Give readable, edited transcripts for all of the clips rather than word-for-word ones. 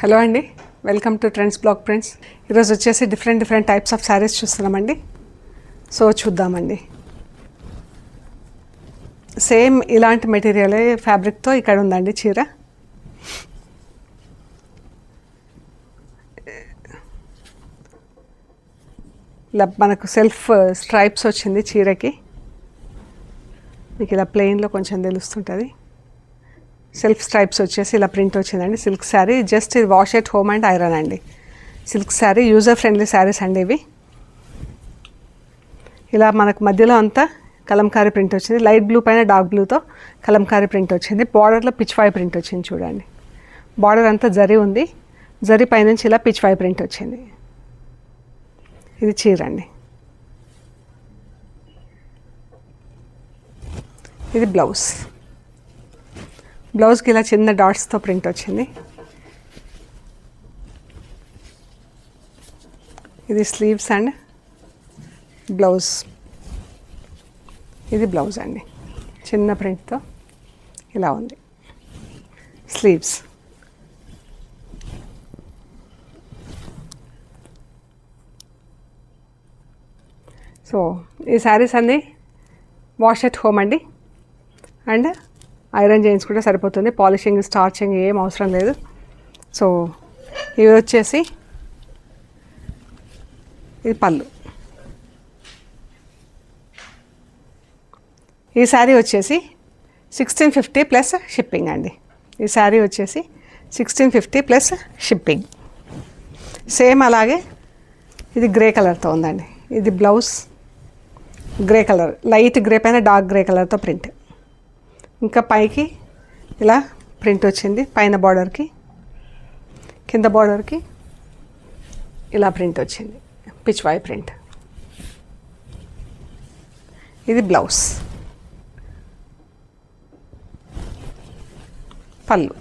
Hello అండి, welcome to trends blog prints. ఈరోజు వచ్చేసి డిఫరెంట్ టైప్స్ ఆఫ్ శారీస్ చూస్తున్నామండి. సో చూద్దామండి. సేమ్ ఇలాంటి మెటీరియలే ఫ్యాబ్రిక్తో ఇక్కడ ఉందండి చీర. ఇలా మనకు సెల్ఫ్ స్ట్రైప్స్ వచ్చింది చీరకి. మీకు ఇలా ప్లెయిన్లో కొంచెం తెలుస్తుంటుంది. సెల్ఫ్ స్ట్రైప్స్ వచ్చేసి ఇలా ప్రింట్ వచ్చిందండి. సిల్క్ శారీ, జస్ట్ ఇది wash at home and iron అండి. Silk sari, user friendly saris అండి ఇవి. ఇలా మనకు మధ్యలో అంతా కలంకారీ ప్రింట్ వచ్చింది. లైట్ బ్లూ పైన డార్క్ బ్లూతో కలంకారీ ప్రింట్ వచ్చింది. బార్డర్లో పిచ్వాయ్ ప్రింట్ వచ్చింది చూడండి. బార్డర్ అంతా జరీ ఉంది. జరీ పైనుంచి ఇలా పిచ్వాయ్ ప్రింట్ వచ్చింది. ఇది చీర అండి. ఇది బ్లౌజ్. బ్లౌజ్కి ఇలా చిన్న డాట్స్తో ప్రింట్ వచ్చింది. ఇది స్లీవ్స్ అండ్ బ్లౌజ్. ఇది బ్లౌజ్ అండి, చిన్న ప్రింట్తో ఇలా ఉంది. స్లీవ్స్. సో ఈ శారీస్ అన్నీ వాష్ ఎట్ హోమ్ అండి, అండ్ ఐరన్ చేయించుకుంటే సరిపోతుంది. పాలిషింగ్, స్టార్చింగ్ ఏం అవసరం లేదు. సో ఇవి వచ్చేసి ఇది పళ్ళు. ఈ శారీ వచ్చేసి 1650 ప్లస్ షిప్పింగ్ అండి. ఈ శారీ వచ్చేసి 1650 ప్లస్ షిప్పింగ్. సేమ్ అలాగే ఇది గ్రే కలర్తో ఉందండి. ఇది blouse grey colour, light grey పైన డార్క్ గ్రే కలర్తో ప్రింట్. ఇంకా పైకి ఇలా ప్రింట్ వచ్చింది. పైన బార్డర్కి, కింద బార్డర్కి ఇలా ప్రింట్ వచ్చింది, పిచ్వాయ్ ప్రింట్. ఇది బ్లౌజ్. పళ్ళు.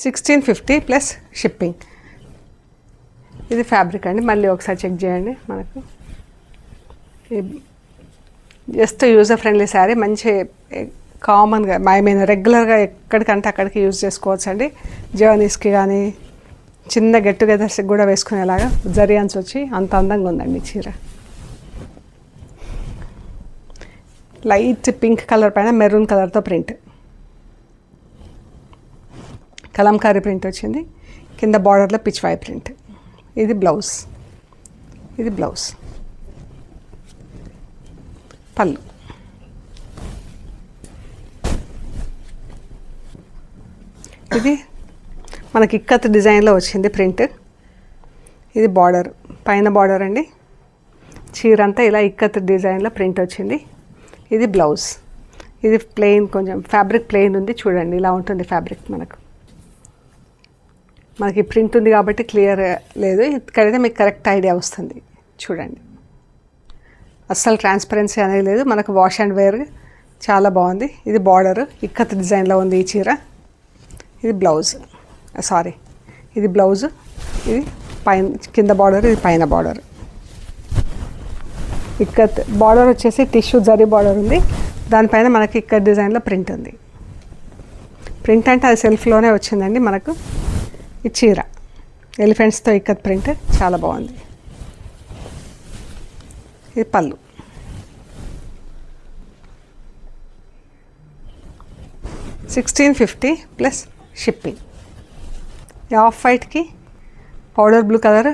$1650 ప్లస్ షిప్పింగ్. ఇది ఫ్యాబ్రిక్ అండి. మళ్ళీ ఒకసారి చెక్ చేయండి. మనకు జస్ట్ యూజర్ ఫ్రెండ్లీ శారీ, మంచి కామన్గా రెగ్యులర్గా ఎక్కడికంటే అక్కడికి యూజ్ చేసుకోవచ్చు అండి. జర్నీస్కి కానీ చిన్న గెట్ టుగెదర్స్కి కూడా వేసుకునేలాగా జరియాన్స్ వచ్చి అంత అందంగా ఉందండి చీర. లైట్ పింక్ కలర్ పైన మెరూన్ కలర్తో ప్రింట్, కలంకారీ ప్రింట్ వచ్చింది. కింద బార్డర్లో పిచ్వాయ్ ప్రింట్. ఇది బ్లౌజ్. ఇది బ్లౌజ్. పళ్ళు. ఇది మనకి ఇక్కత్ డిజైన్లో వచ్చింది ప్రింట్. ఇది బార్డర్, పైన బార్డర్ అండి. చీర అంతా ఇలా ఇక్కత్ డిజైన్లో ప్రింట్ వచ్చింది. ఇది బ్లౌజ్. ఇది ప్లెయిన్, కొంచెం ఫ్యాబ్రిక్ ప్లెయిన్ ఉంది చూడండి. ఇలా ఉంటుంది ఫ్యాబ్రిక్. మనకి ప్రింట్ ఉంది కాబట్టి క్లియర్ లేదు. ఇక్కడైతే మీకు కరెక్ట్ ఐడియా వస్తుంది చూడండి. అస్సలు ట్రాన్స్పరెన్సీ అనేది లేదు. మనకు వాష్ అండ్ వేర్ చాలా బాగుంది. ఇది బార్డర్ ఇక్కత్ డిజైన్లో ఉంది ఈ చీర. ఇది బ్లౌజ్, సారీ ఇది బ్లౌజ్. ఇది పైన, కింద బార్డర్, ఇది పైన బార్డర్. ఇక్కత్ బార్డర్ వచ్చేసి టిష్యూ జరీ బార్డర్ ఉంది. దానిపైన మనకి ఇక్కత్ డిజైన్లో ప్రింట్ ఉంది. ప్రింట్ అంటే అది సెల్ఫ్లోనే వచ్చిందండి మనకు. ఈ చీర ఎలిఫెంట్స్తో ఇక్కత్ ప్రింట్ చాలా బాగుంది. ఇది పళ్ళు. $1650 ప్లస్ షిప్పింగ్. ఈ ఆఫ్ వైట్కి పౌడర్ బ్లూ కలర్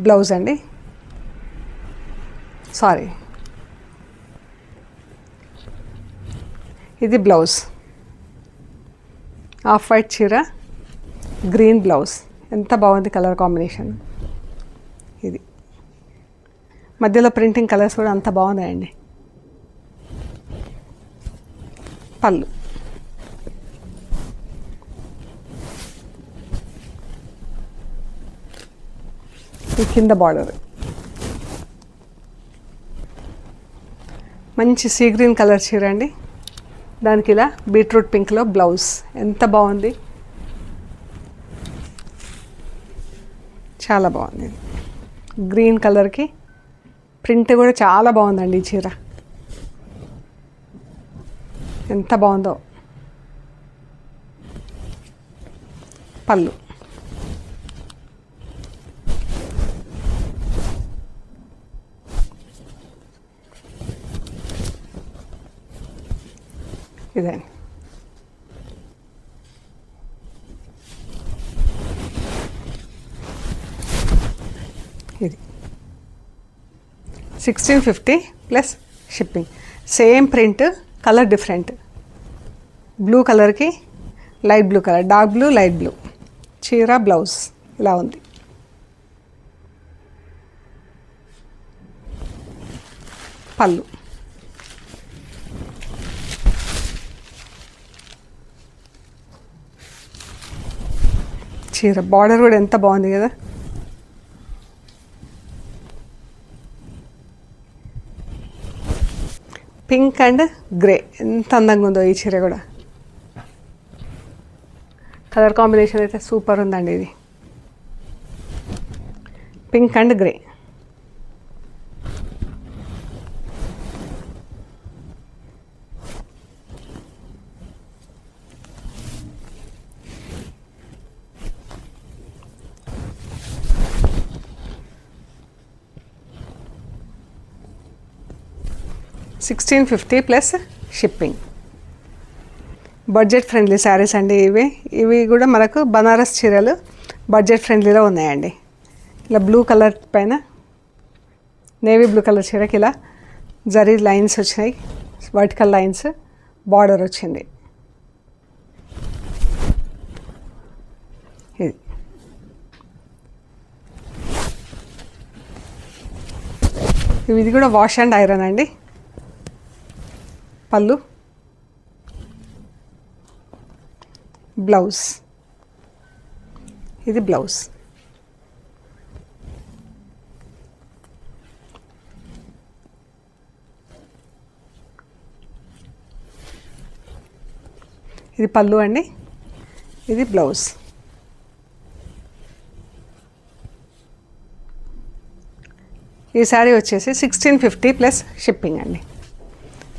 బ్లౌజ్ అండి. సారీ, ఇది బ్లౌజ్. ఆఫ్ వైట్ చీర, గ్రీన్ బ్లౌజ్. ఎంత బాగుంది కలర్ కాంబినేషన్. ఇది మధ్యలో ప్రింటింగ్ కలర్స్ కూడా అంత బాగున్నాయండి. పళ్ళు. ఈ కింద బార్డర్ మంచి సీ గ్రీన్ కలర్ చీర అండి. దానికి ఇలా బీట్రూట్ పింక్లో బ్లౌజ్. ఎంత బాగుంది, చాలా బాగుంది. గ్రీన్ కలర్కి ప్రింట్ కూడా చాలా బాగుందండి ఈ చీర. ఎంత బాగుందో. పళ్ళు. ఇదండి. ఇది 1650 plus shipping. Same print, colour different. Blue కలర్కి light blue colour, dark blue, light blue. చీర బ్లౌజ్ ఇలా ఉంది. పళ్ళు. చీర బార్డర్ కూడా ఎంత బాగుంది కదా. పింక్ అండ్ గ్రే ఎంత అందంగా ఉందో ఈ చీర కూడా. కలర్ కాంబినేషన్ అయితే సూపర్ ఉందండి. ఇది pink and grey. $1650 plus shipping. Budget friendly saris అండి ఇవి కూడా మనకు బనారస్ చీరలు బడ్జెట్ ఫ్రెండ్లీలో ఉన్నాయండి. ఇలా బ్లూ కలర్ పైన నేవీ బ్లూ కలర్ చీరకి ఇలా జరీ లైన్స్ వచ్చినాయి, వర్టికల్ లైన్స్, బార్డర్ వచ్చింది. ఇది కూడా వాష్ అండ్ ఐరన్ అండి. పళ్ళు, బ్లౌజ్. ఇది బ్లౌజ్. ఇది పళ్ళు అండి. ఇది బ్లౌజ్. ఈ శారీ వచ్చేసి 1650 ప్లస్ షిప్పింగ్ అండి.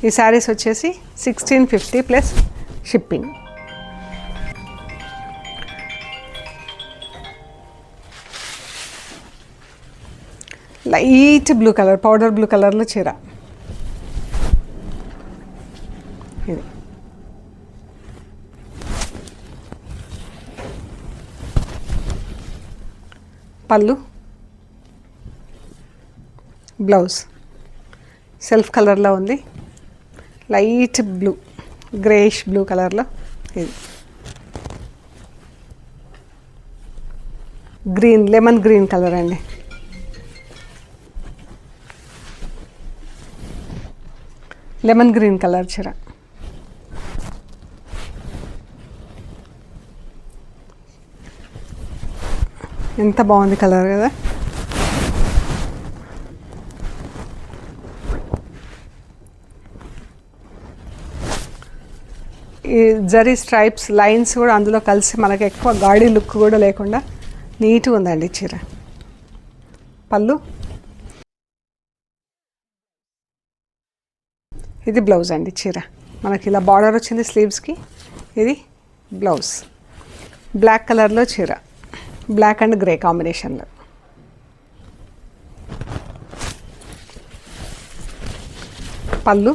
ఈ శారీస్ వచ్చేసి 1650 plus shipping. Light blue colour, powder blue కలర్లో చీర. ఇది పళ్ళు, బ్లౌజ్. సెల్ఫ్ కలర్లో ఉంది, లైట్ బ్లూ, గ్రేష్ బ్లూ కలర్లో. ఇది గ్రీన్, లెమన్ గ్రీన్ కలర్ అండి. లెమన్ గ్రీన్ కలర్ చీర. ఎంత బాగుంది కలర్ కదా. ఈ జరీ స్ట్రైప్స్ లైన్స్ కూడా అందులో కలిసి మనకి ఎక్కువ గాడి లుక్ కూడా లేకుండా నీట్గా ఉందండి చీర. పళ్ళు, ఇది బ్లౌజ్ అండి. చీర మనకి ఇలా బార్డర్ వచ్చింది స్లీవ్స్కి. ఇది బ్లౌజ్. బ్లాక్ కలర్లో చీర, బ్లాక్ అండ్ గ్రే కాంబినేషన్లో. పళ్ళు,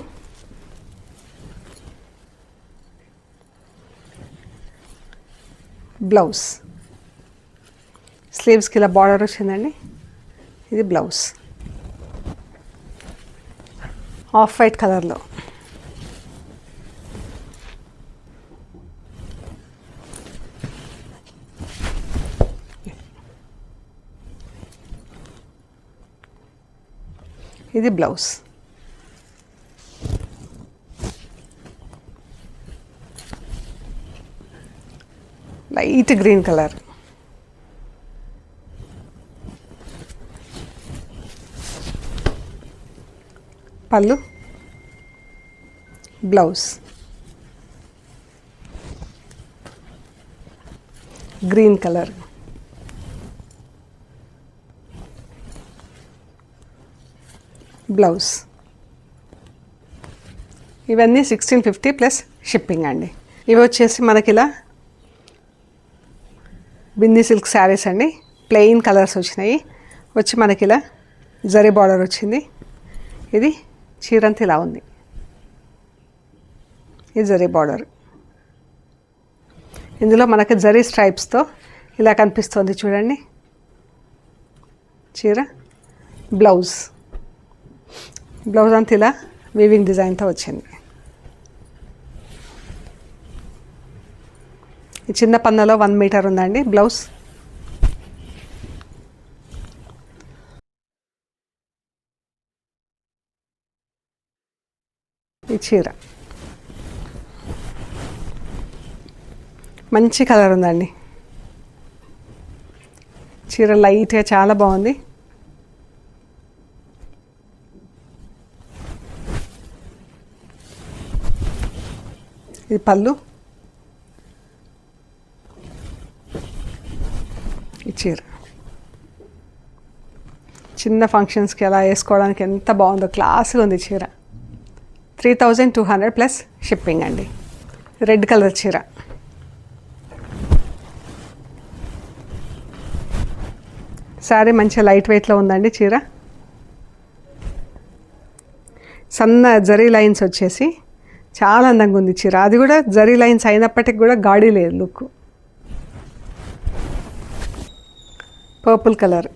బ్లౌజ్. స్లీవ్స్కి ఇలా బార్డర్ వచ్చిందండి. ఇది బ్లౌజ్. ఆఫ్ వైట్ కలర్లో. ఇది బ్లౌజ్. Light green colour. పళ్ళు, బ్లౌజ్. Green colour. బ్లౌజ్. ఇవన్నీ 1650 ప్లస్ షిప్పింగ్ అండి. ఇవి వచ్చేసి మనకి ఇలా బిందీ సిల్క్ శారీస్ అండి, ప్లెయిన్ కలర్స్ వచ్చినాయి. వచ్చి మనకి ఇలా జరీ బార్డర్ వచ్చింది. ఇది చీరంత ఇలా ఉంది. ఇది జరీ బార్డర్. ఇందులో మనకి జరీ స్ట్రైప్స్తో ఇలా కనిపిస్తుంది చూడండి చీర. బ్లౌజ్ అంతా ఇలా వీవింగ్ డిజైన్తో వచ్చింది. ఈ చిన్న పన్నలో 1 మీటర్ ఉందండి బ్లౌజ్. ఈ చీర మంచి కలర్ ఉందండి. చీర లైట్గా చాలా బాగుంది. ఇది పళ్ళు. ఈ చీర చిన్న ఫంక్షన్స్కి అలా వేసుకోవడానికి ఎంత బాగుందో, క్లాస్గా ఉంది చీర. 3200 ప్లస్ షిప్పింగ్ అండి. రెడ్ కలర్ చీర. శారీ మంచిగా లైట్ వెయిట్లో ఉందండి చీర. సన్న జరీ లైన్స్ వచ్చేసి చాలా అందంగా ఉంది చీర. అది కూడా జరీ లైన్స్ అయినప్పటికి కూడా గాడి లేదు look. Purple colour.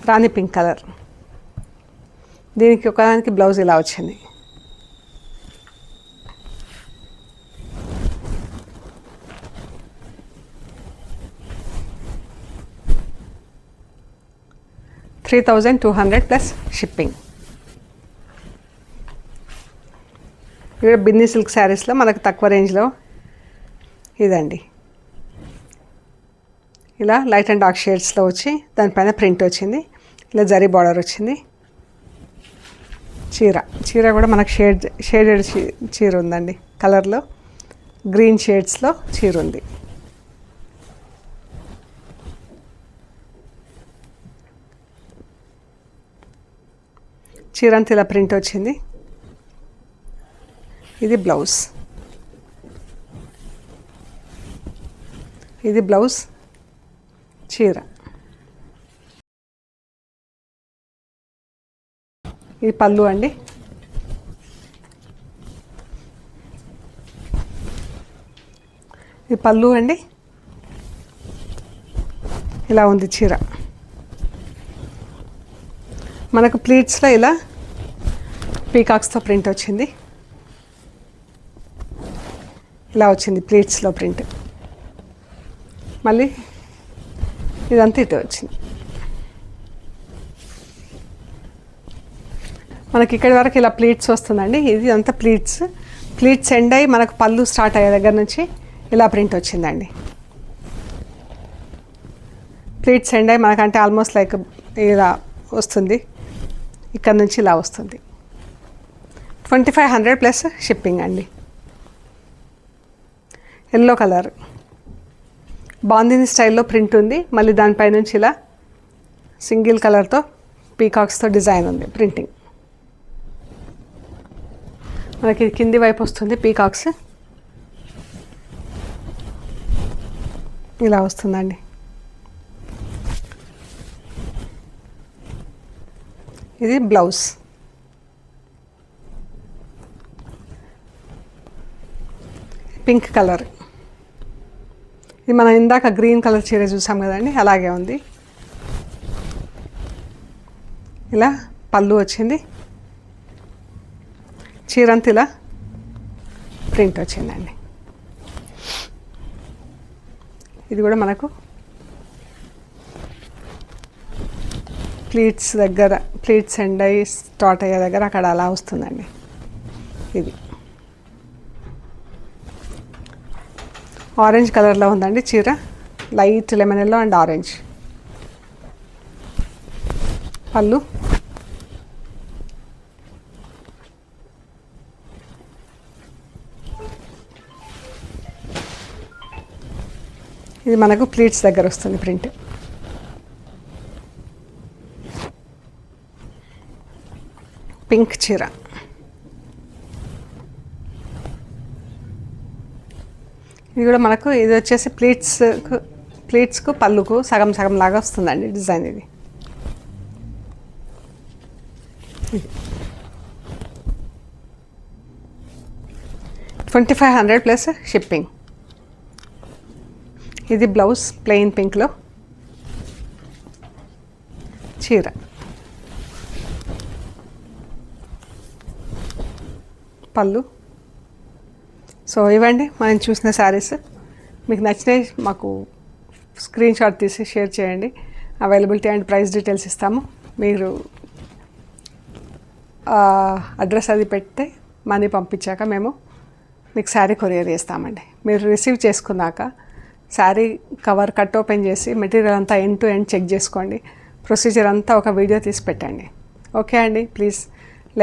Rani pink colour. దీనికి ఒకదానికి బ్లౌజ్ ఇలా వచ్చింది. $3200 ప్లస్ షిప్పింగ్. ఇక్కడ బిన్నీ సిల్క్ శారీస్లో మనకు తక్కువ రేంజ్లో ఇదండి. ఇలా లైట్ అండ్ డార్క్ షేడ్స్లో వచ్చి దానిపైన ప్రింట్ వచ్చింది. ఇలా జరీ బార్డర్ వచ్చింది. చీర కూడా మనకు షేడెడ్ చీర ఉందండి. కలర్లో గ్రీన్ షేడ్స్లో చీర ఉంది. చీర అంతా ఇలా ప్రింట్ వచ్చింది. ఇది బ్లౌజ్. ఇది బ్లౌజ్. చీర. ఇది పళ్ళు అండి. ఇది పళ్ళు అండి. ఇలా ఉంది చీర. మనకు ప్లీట్స్లో ఇలా పీకాక్స్తో ప్రింట్ వచ్చింది. ఇలా వచ్చింది ప్లీట్స్లో ప్రింట్. మళ్ళీ ఇదంతా ఇటు వచ్చింది. మనకి ఇక్కడి వరకు ఇలా ప్లీట్స్ వస్తుందండి. ఇది అంతా ప్లీట్స్ ఎండ్ అయ్యి మనకు పళ్ళు స్టార్ట్ అయ్యే దగ్గర నుంచి ఇలా ప్రింట్ వచ్చిందండి. ప్లీట్స్ ఎండ్ అయ్యి మనకంటే ఆల్మోస్ట్ లైక్ ఇలా వస్తుంది. ఇక్కడ నుంచి ఇలా వస్తుంది. 2500 ప్లస్ షిప్పింగ్ అండి. ఎల్లో కలర్ బాందిని స్టైల్లో ప్రింట్ ఉంది. మళ్ళీ దానిపై నుంచి ఇలా సింగిల్ కలర్తో పీకాక్స్తో డిజైన్ ఉంది ప్రింటింగ్. మనకి కింది వైపు వస్తుంది పీకాక్స్. ఇలా వస్తుందండి. ఇది బ్లౌజ్. Pink colour. ఇది మనం ఇందాక గ్రీన్ కలర్ చీర చూసాం కదండి, అలాగే ఉంది. ఇలా పళ్ళు వచ్చింది. చీరంతా ఇలా ప్రింట్ వచ్చిందండి. ఇది కూడా మనకు ప్లీట్స్ దగ్గర, ప్లీట్స్ ఎండ్ అయ్యి స్టార్ట్ అయ్యే దగ్గర అక్కడ అలా వస్తుందండి. ఇది ఆరెంజ్ కలర్లో ఉందండి చీర. Light lemon yellow and orange. పళ్ళు. ఇది మనకు ప్లీట్స్ దగ్గర వస్తుంది ప్రింట్. పింక్ చీర. ఇది కూడా మనకు ఇది వచ్చేసి ప్లీట్స్కు పళ్ళుకు సగం సగం లాగా వస్తుందండి డిజైన్. ఇది 2500 ప్లస్ షిప్పింగ్. ఇది బ్లౌజ్ ప్లెయిన్ పింక్లో చీర. పళ్ళు. సో ఇవ్వండి మనం చూసిన శారీస్. మీకు నచ్చినాయి మాకు స్క్రీన్ షాట్ తీసి షేర్ చేయండి. అవైలబిలిటీ అండ్ ప్రైస్ డీటెయిల్స్ ఇస్తాము. మీరు అడ్రస్ అది పెడితే మనీ పంపించాక మేము మీకు శారీ కొరియర్ చేస్తామండి. మీరు రిసీవ్ చేసుకున్నాక శారీ కవర్ కట్ ఓపెన్ చేసి మెటీరియల్ అంతా ఎండ్ టు ఎండ్ చెక్ చేసుకోండి. ప్రొసీజర్ అంతా ఒక వీడియో తీసి పెట్టండి. ఓకే అండి, ప్లీజ్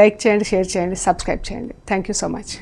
లైక్ చేయండి, షేర్ చేయండి, సబ్స్క్రైబ్ చేయండి. Thank you so much.